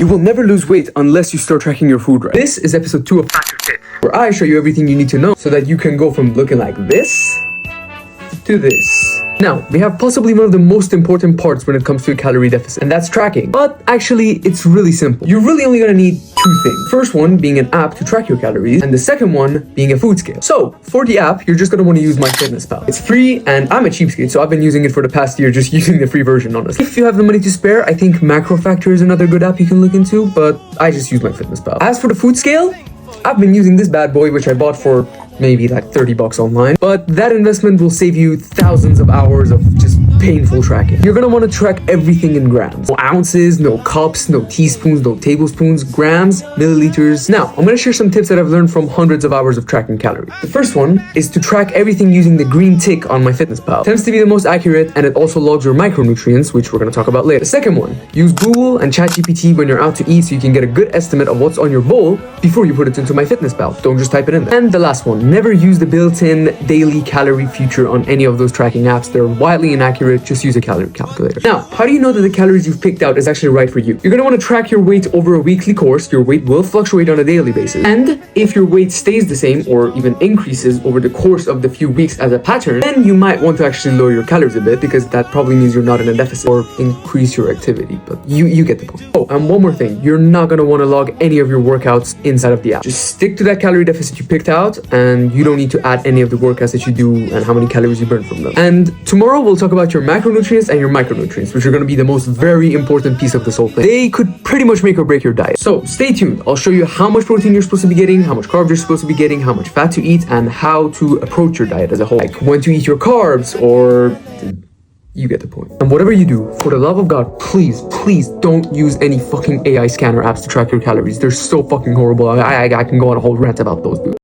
You will never lose weight unless you start tracking your food right. This is episode 2 of Fat Your Tip, where I show you everything you need to know so that you can go from looking like this to this. Now, we have possibly one of the most important parts when it comes to a calorie deficit, and that's tracking. But actually, it's really simple. You're really only gonna need two things. First one being an app to track your calories, and the second one being a food scale. So, for the app, you're just gonna wanna use MyFitnessPal. It's free, and I'm a cheapskate, so I've been using it for the past year, just using the free version, honestly. If you have the money to spare, I think MacroFactor is another good app you can look into, but I just use MyFitnessPal. As for the food scale, I've been using this bad boy, which I bought for maybe like $30 online, but that investment will save you thousands of hours of just painful tracking. You're gonna want to track everything in grams. No ounces, no cups, no teaspoons, no tablespoons, grams, milliliters. Now, I'm gonna share some tips that I've learned from hundreds of hours of tracking calories. The first one is to track everything using the green tick on MyFitnessPal. It tends to be the most accurate, and it also logs your micronutrients, which we're gonna talk about later. The second one, use Google and ChatGPT when you're out to eat so you can get a good estimate of what's on your bowl before you put it into MyFitnessPal. Don't just type it in there. And the last one, never use the built-in daily calorie feature on any of those tracking apps. They're widely inaccurate. Just use a calorie calculator. Now, how do you know that the calories you've picked out is actually right for you? You're gonna want to track your weight over a weekly course. Your weight will fluctuate on a daily basis. And if your weight stays the same or even increases over the course of the few weeks as a pattern, then you might want to actually lower your calories a bit, because that probably means you're not in a deficit, or increase your activity. But you get the point. Oh, and one more thing. You're not gonna want to log any of your workouts inside of the app. Just stick to that calorie deficit you picked out, and you don't need to add any of the workouts that you do and how many calories you burn from them. And tomorrow we'll talk about your macronutrients and your micronutrients, which are going to be the most very important piece of this whole thing. They could pretty much make or break your diet. So stay tuned. I'll show you how much protein you're supposed to be getting, how much carbs you're supposed to be getting, how much fat to eat, and how to approach your diet as a whole. Like when to eat your carbs, or you get the point. And whatever you do, for the love of God, please don't use any fucking AI scanner apps to track your calories. They're so fucking horrible. I can go on a whole rant about those, dude.